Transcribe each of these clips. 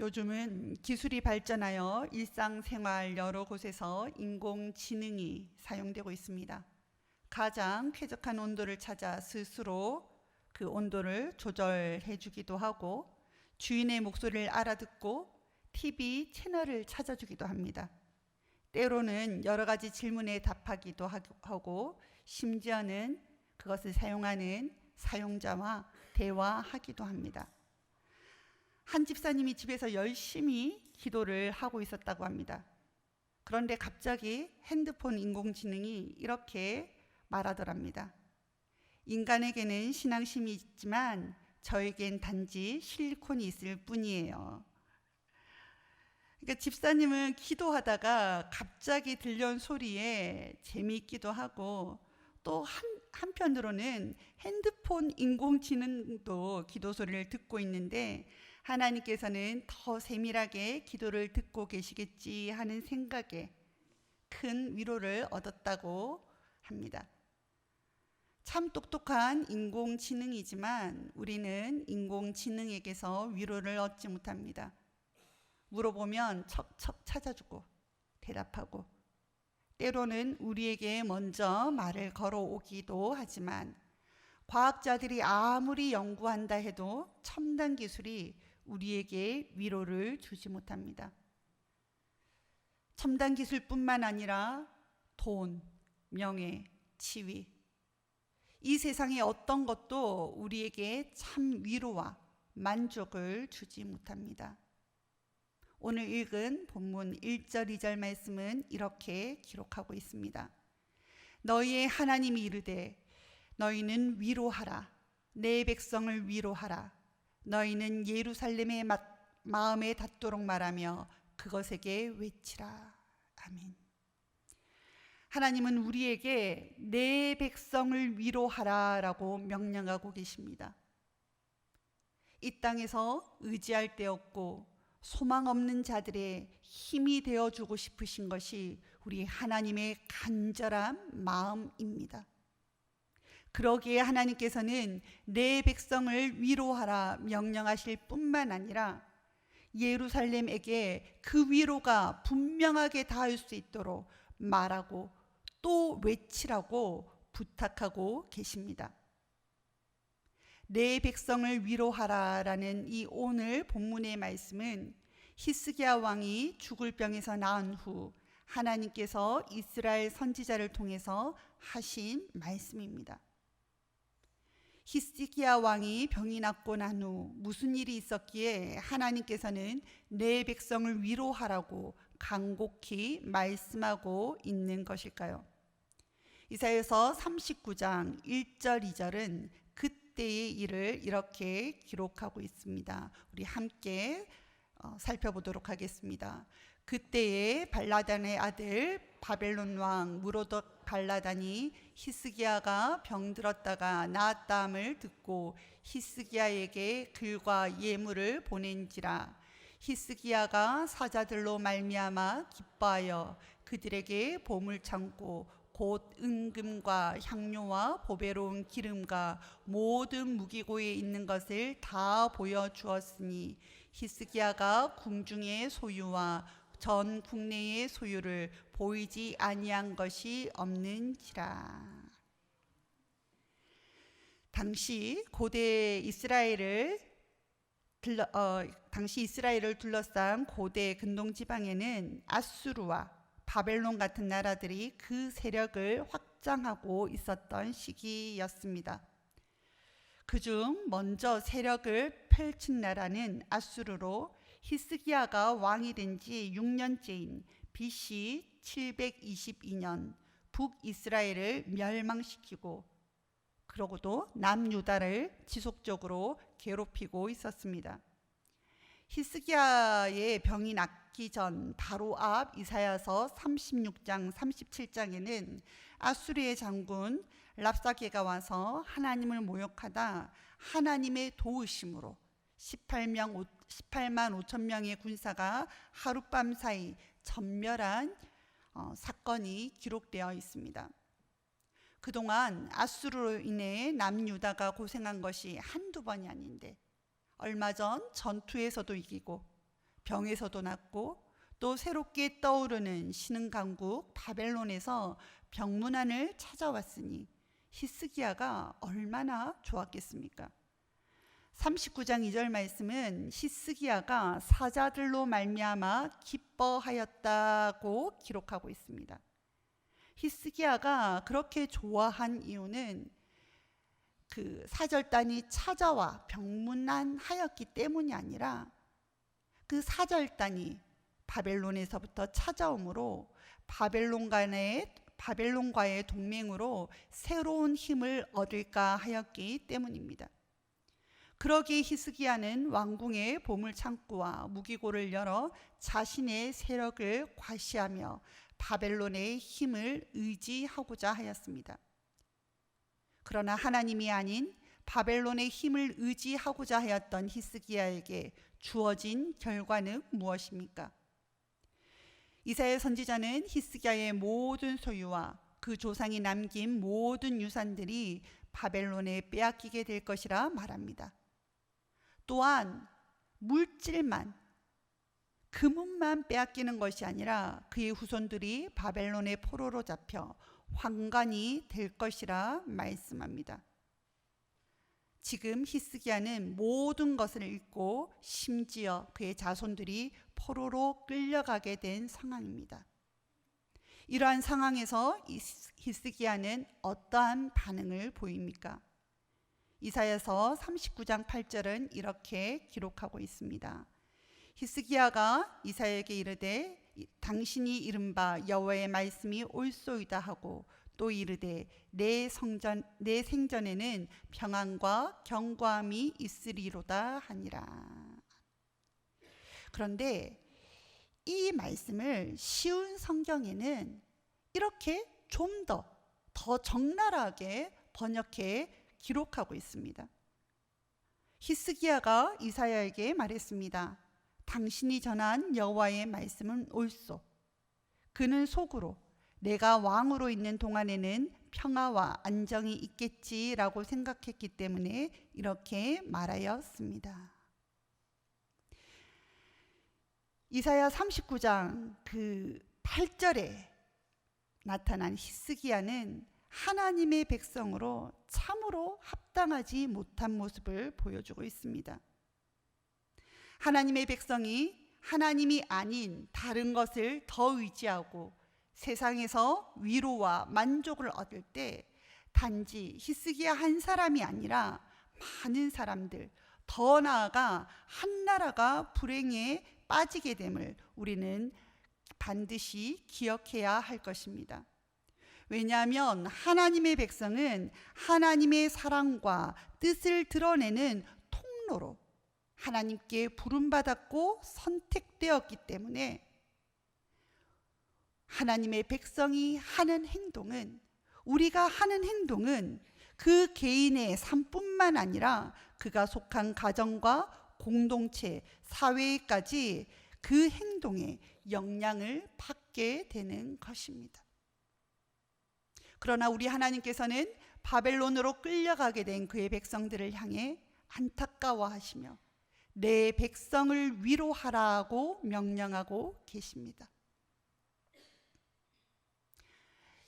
요즘은 기술이 발전하여 일상생활 여러 곳에서 인공지능이 사용되고 있습니다. 가장 쾌적한 온도를 찾아 스스로 그 온도를 조절해 주기도 하고, 주인의 목소리를 알아듣고 TV 채널을 찾아주기도 합니다. 때로는 여러 가지 질문에 답하기도 하고, 심지어는 그것을 사용하는 사용자와 대화하기도 합니다. 한 집사님이 집에서 열심히 기도를 하고 있었다고 합니다. 그런데 갑자기 핸드폰 인공지능이 이렇게 말하더랍니다. 인간에게는 신앙심이 있지만 저에겐 단지 실리콘이 있을 뿐이에요. 그러니까 집사님은 기도하다가 갑자기 들려온 소리에 재미있기도 하고, 또 한편으로는 핸드폰 인공지능도 기도 소리를 듣고 있는데 하나님께서는 더 세밀하게 기도를 듣고 계시겠지 하는 생각에 큰 위로를 얻었다고 합니다. 참 똑똑한 인공지능이지만 우리는 인공지능에게서 위로를 얻지 못합니다. 물어보면 척척 찾아주고 대답하고, 때로는 우리에게 먼저 말을 걸어오기도 하지만 과학자들이 아무리 연구한다 해도 첨단 기술이 우리에게 위로를 주지 못합니다. 첨단 기술뿐만 아니라 돈, 명예, 지위, 이 세상의 어떤 것도 우리에게 참 위로와 만족을 주지 못합니다. 오늘 읽은 본문 1절 2절 말씀은 이렇게 기록하고 있습니다. 너희의 하나님이 이르되 너희는 위로하라. 내 백성을 위로하라. 너희는 예루살렘의 마음에 닿도록 말하며 그것에게 외치라. 아멘. 하나님은 우리에게 내 백성을 위로하라 라고 명령하고 계십니다. 이 땅에서 의지할 데 없고 소망 없는 자들의 힘이 되어주고 싶으신 것이 우리 하나님의 간절한 마음입니다. 그러기에 하나님께서는 내 백성을 위로하라 명령하실 뿐만 아니라 예루살렘에게 그 위로가 분명하게 닿을 수 있도록 말하고 또 외치라고 부탁하고 계십니다. 내 백성을 위로하라라는 이 오늘 본문의 말씀은 히스기야 왕이 죽을 병에서 나은 후 하나님께서 이스라엘 선지자를 통해서 하신 말씀입니다. 히스기야 왕이 병이 낫고 난 후 무슨 일이 있었기에 하나님께서는 내 백성을 위로하라고 간곡히 말씀하고 있는 것일까요? 이사야서 39장 1절 2절은 그때의 일을 이렇게 기록하고 있습니다. 우리 함께 살펴보도록 하겠습니다. 그때에 발라단의 아들 바벨론 왕 무로덕 발라단이 히스기야가 병들었다가 나았다함을 듣고 히스기야에게 글과 예물을 보낸지라. 히스기야가 사자들로 말미암아 기뻐하여 그들에게 보물 창고 곧 은금과 향료와 보배로운 기름과 모든 무기고에 있는 것을 다 보여주었으니 히스기야가 궁중의 소유와 전 국내의 소유를 보이지 아니한 것이 없는지라. 당시 이스라엘을 둘러싼 고대 근동 지방에는 아수르와 바벨론 같은 나라들이 그 세력을 확장하고 있었던 시기였습니다. 그중 먼저 세력을 펼친 나라는 아수르로 히스기야가 왕이 된 지 6년째인 BC 722년 북이스라엘을 멸망시키고 그러고도 남유다를 지속적으로 괴롭히고 있었습니다. 히스기야의 병이 낫기 전 바로 앞 이사야서 36장 37장에는 아수르의 장군 랍사게가 와서 하나님을 모욕하다 하나님의 도우심으로 18만 5천 명의 군사가 하룻밤 사이 전멸한 사건이 기록되어 있습니다. 그동안 아수르로 인해 남유다가 고생한 것이 한두 번이 아닌데 얼마 전 전투에서도 이기고 병에서도 낫고 또 새롭게 떠오르는 신흥강국 바벨론에서 병문안을 찾아왔으니 히스기야가 얼마나 좋았겠습니까? 39장 2절 말씀은 히스기야가 사자들로 말미암아 기뻐하였다고 기록하고 있습니다. 히스기야가 그렇게 좋아한 이유는 그 사절단이 찾아와 병문안하였기 때문이 아니라 그 사절단이 바벨론에서부터 찾아오므로 바벨론과의 동맹으로 새로운 힘을 얻을까 하였기 때문입니다. 그러기에 히스기야는 왕궁의 보물창고와 무기고를 열어 자신의 세력을 과시하며 바벨론의 힘을 의지하고자 하였습니다. 그러나 하나님이 아닌 바벨론의 힘을 의지하고자 하였던 히스기야에게 주어진 결과는 무엇입니까? 이사야 선지자는 히스기야의 모든 소유와 그 조상이 남긴 모든 유산들이 바벨론에 빼앗기게 될 것이라 말합니다. 또한 물질만, 금은만 빼앗기는 것이 아니라 그의 후손들이 바벨론의 포로로 잡혀 환관이 될 것이라 말씀합니다. 지금 히스기야는 모든 것을 잃고 심지어 그의 자손들이 포로로 끌려가게 된 상황입니다. 이러한 상황에서 히스기야는 어떠한 반응을 보입니까? 이사야서 39장 8절은 이렇게 기록하고 있습니다. 히스기야가 이사야에게 이르되 당신이 이른바 여호와의 말씀이 옳소이다 하고 또 이르되 내 생전에는 평안과 견고함이 있으리로다 하니라. 그런데 이 말씀을 쉬운 성경에는 이렇게 좀 더 적나라하게 번역해 기록하고 있습니다. 히스기야가 이사야에게 말했습니다. 당신이 전한 여호와의 말씀은 옳소. 그는 속으로 내가 왕으로 있는 동안에는 평화와 안정이 있겠지라고 생각했기 때문에 이렇게 말하였습니다. 이사야 39장 그 8절에 나타난 히스기야는 하나님의 백성으로 참으로 합당하지 못한 모습을 보여주고 있습니다. 하나님의 백성이 하나님이 아닌 다른 것을 더 의지하고 세상에서 위로와 만족을 얻을 때 단지 히스기야 한 사람이 아니라 많은 사람들, 더 나아가 한 나라가 불행에 빠지게 됨을 우리는 반드시 기억해야 할 것입니다. 왜냐하면 하나님의 백성은 하나님의 사랑과 뜻을 드러내는 통로로 하나님께 부름받았고 선택되었기 때문에 하나님의 백성이 하는 행동은, 우리가 하는 행동은 그 개인의 삶뿐만 아니라 그가 속한 가정과 공동체, 사회까지 그 행동에 영향을 받게 되는 것입니다. 그러나 우리 하나님께서는 바벨론으로 끌려가게 된 그의 백성들을 향해 안타까워하시며 내 백성을 위로하라고 명령하고 계십니다.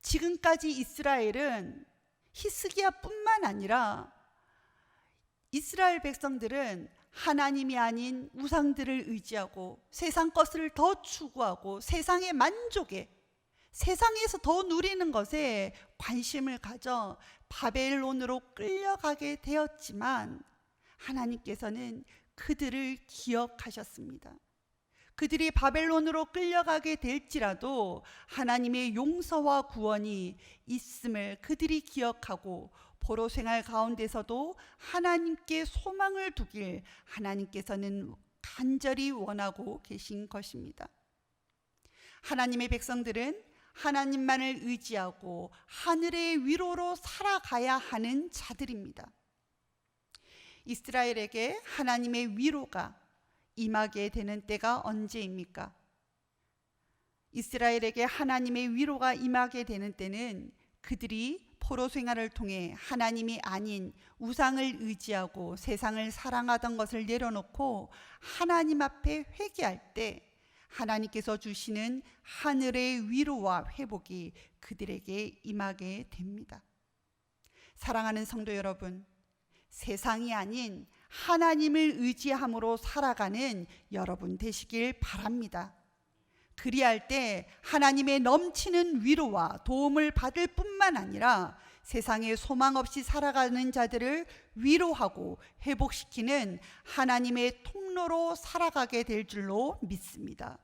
지금까지 이스라엘은 히스기야뿐만 아니라 이스라엘 백성들은 하나님이 아닌 우상들을 의지하고 세상 것을 더 추구하고 세상의 만족에, 세상에서 더 누리는 것에 관심을 가져 바벨론으로 끌려가게 되었지만 하나님께서는 그들을 기억하셨습니다. 그들이 바벨론으로 끌려가게 될지라도 하나님의 용서와 구원이 있음을 그들이 기억하고 포로 생활 가운데서도 하나님께 소망을 두길 하나님께서는 간절히 원하고 계신 것입니다. 하나님의 백성들은 하나님만을 의지하고 하늘의 위로로 살아가야 하는 자들입니다. 이스라엘에게 하나님의 위로가 임하게 되는 때가 언제입니까? 이스라엘에게 하나님의 위로가 임하게 되는 때는 그들이 포로 생활을 통해 하나님이 아닌 우상을 의지하고 세상을 사랑하던 것을 내려놓고 하나님 앞에 회개할 때 하나님께서 주시는 하늘의 위로와 회복이 그들에게 임하게 됩니다. 사랑하는 성도 여러분, 세상이 아닌 하나님을 의지함으로 살아가는 여러분 되시길 바랍니다. 그리할 때 하나님의 넘치는 위로와 도움을 받을 뿐만 아니라 세상에 소망 없이 살아가는 자들을 위로하고 회복시키는 하나님의 통로로 살아가게 될 줄로 믿습니다.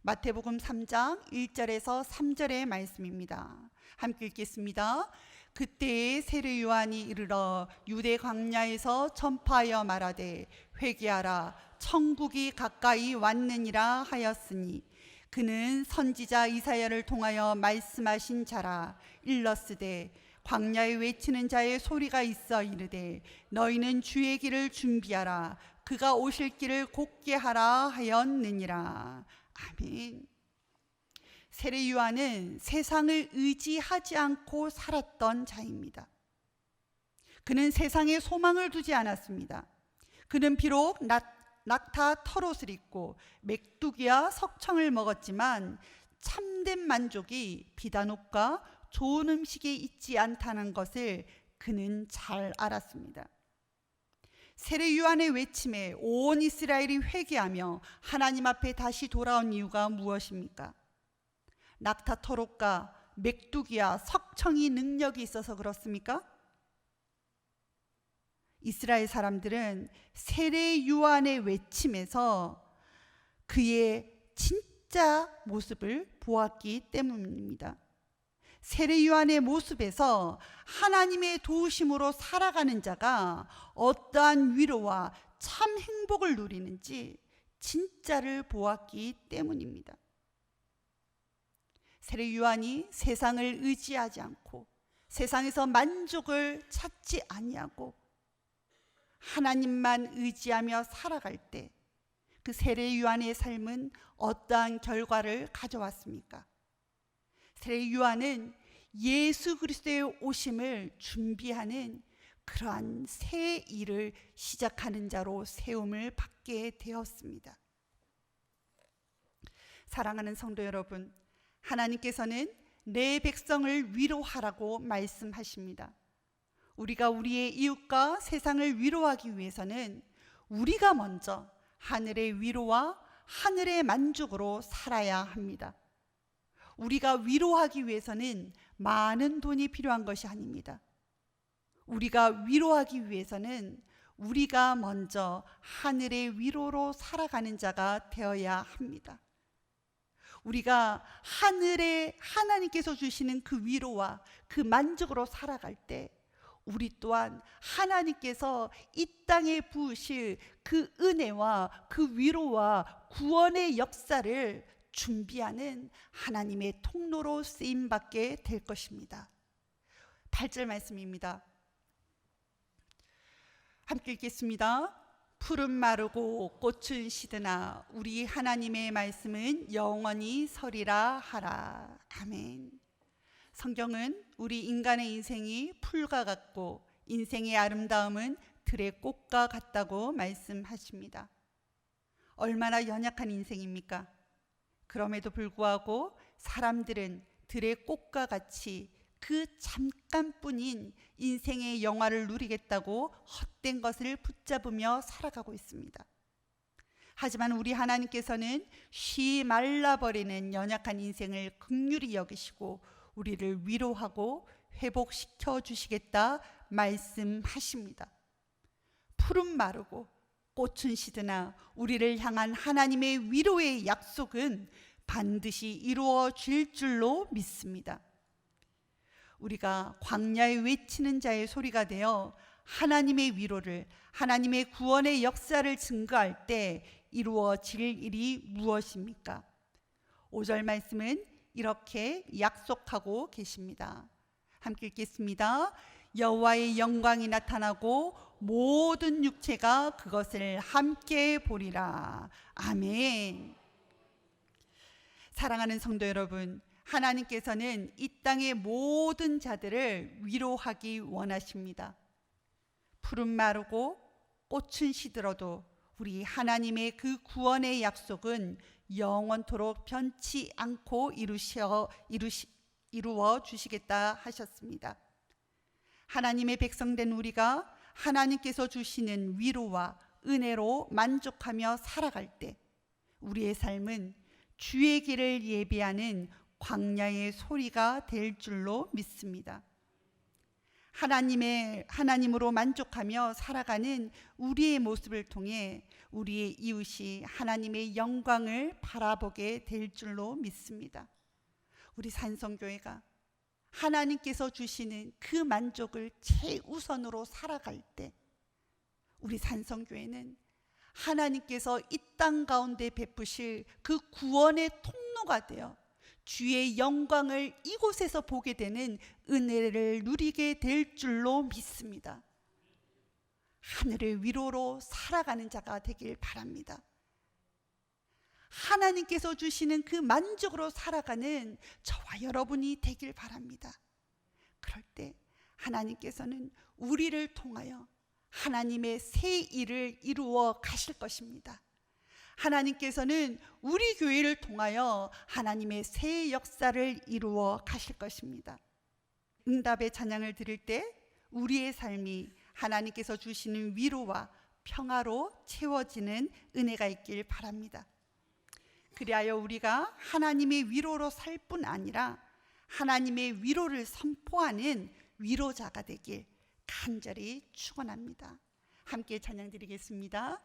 마태복음 3장 1절에서 3절의 말씀입니다. 함께 읽겠습니다. 그때에 세례 요한이 이르러 유대 광야에서 전파하여 말하되 회개하라 천국이 가까이 왔느니라 하였으니 그는 선지자 이사야를 통하여 말씀하신 자라. 일러스되 광야에 외치는 자의 소리가 있어 이르되 너희는 주의 길을 준비하라 그가 오실 길을 곧게 하라 하였느니라. 아멘. 세례 요한은 세상을 의지하지 않고 살았던 자입니다. 그는 세상에 소망을 두지 않았습니다. 그는 비록 낙타 털옷을 입고 메뚜기와 석청을 먹었지만 참된 만족이 비단옷과 좋은 음식에 있지 않다는 것을 그는 잘 알았습니다. 세례 요한의 외침에 온 이스라엘이 회개하며 하나님 앞에 다시 돌아온 이유가 무엇입니까? 낙타 털옷과 메뚜기와 석청이 능력이 있어서 그렇습니까? 이스라엘 사람들은 세례 요한의 외침에서 그의 진짜 모습을 보았기 때문입니다. 세례 요한의 모습에서 하나님의 도우심으로 살아가는 자가 어떠한 위로와 참 행복을 누리는지 진짜를 보았기 때문입니다. 세례 요한이 세상을 의지하지 않고 세상에서 만족을 찾지 아니하고 하나님만 의지하며 살아갈 때 그 세례 요한의 삶은 어떠한 결과를 가져왔습니까? 세례 요한은 예수 그리스도의 오심을 준비하는 그러한 새 일을 시작하는 자로 세움을 받게 되었습니다. 사랑하는 성도 여러분, 하나님께서는 내 백성을 위로하라고 말씀하십니다. 우리가 우리의 이웃과 세상을 위로하기 위해서는 우리가 먼저 하늘의 위로와 하늘의 만족으로 살아야 합니다. 우리가 위로하기 위해서는 많은 돈이 필요한 것이 아닙니다. 우리가 위로하기 위해서는 우리가 먼저 하늘의 위로로 살아가는 자가 되어야 합니다. 우리가 하나님께서 주시는 그 위로와 그 만족으로 살아갈 때 우리 또한 하나님께서 이 땅에 부으실 그 은혜와 그 위로와 구원의 역사를 준비하는 하나님의 통로로 쓰임받게 될 것입니다. 8절 말씀입니다. 함께 읽겠습니다. 푸른 마르고 꽃은 시드나 우리 하나님의 말씀은 영원히 서리라 하라. 아멘. 성경은 우리 인간의 인생이 풀과 같고 인생의 아름다움은 들의 꽃과 같다고 말씀하십니다. 얼마나 연약한 인생입니까? 그럼에도 불구하고 사람들은 들의 꽃과 같이 그 잠깐뿐인 인생의 영화를 누리겠다고 헛된 것을 붙잡으며 살아가고 있습니다. 하지만 우리 하나님께서는 쉬 말라버리는 연약한 인생을 긍휼히 여기시고 우리를 위로하고 회복시켜 주시겠다 말씀하십니다. 푸른 마르고 꽃은 시드나 우리를 향한 하나님의 위로의 약속은 반드시 이루어질 줄로 믿습니다. 우리가 광야에 외치는 자의 소리가 되어 하나님의 위로를, 하나님의 구원의 역사를 증거할 때 이루어질 일이 무엇입니까? 5절 말씀은 이렇게 약속하고 계십니다. 함께 읽겠습니다. 여호와의 영광이 나타나고 모든 육체가 그것을 함께 보리라. 아멘. 사랑하는 성도 여러분, 하나님께서는 이 땅의 모든 자들을 위로하기 원하십니다. 푸른 마르고 꽃은 시들어도 우리 하나님의 그 구원의 약속은 영원토록 변치 않고 이루어 주시겠다 하셨습니다. 하나님의 백성된 우리가 하나님께서 주시는 위로와 은혜로 만족하며 살아갈 때 우리의 삶은 주의 길을 예비하는 광야의 소리가 될 줄로 믿습니다. 하나님으로 만족하며 살아가는 우리의 모습을 통해 우리의 이웃이 하나님의 영광을 바라보게 될 줄로 믿습니다. 우리 산성교회가 하나님께서 주시는 그 만족을 최우선으로 살아갈 때 우리 산성교회는 하나님께서 이 땅 가운데 베푸실 그 구원의 통로가 되어 주의 영광을 이곳에서 보게 되는 은혜를 누리게 될 줄로 믿습니다. 하늘의 위로로 살아가는 자가 되길 바랍니다. 하나님께서 주시는 그 만족으로 살아가는 저와 여러분이 되길 바랍니다. 그럴 때 하나님께서는 우리를 통하여 하나님의 새 일을 이루어 가실 것입니다. 하나님께서는 우리 교회를 통하여 하나님의 새 역사를 이루어 가실 것입니다. 응답의 찬양을 드릴 때 우리의 삶이 하나님께서 주시는 위로와 평화로 채워지는 은혜가 있길 바랍니다. 그리하여 우리가 하나님의 위로로 살 뿐 아니라 하나님의 위로를 선포하는 위로자가 되길 간절히 축원합니다. 함께 찬양 드리겠습니다.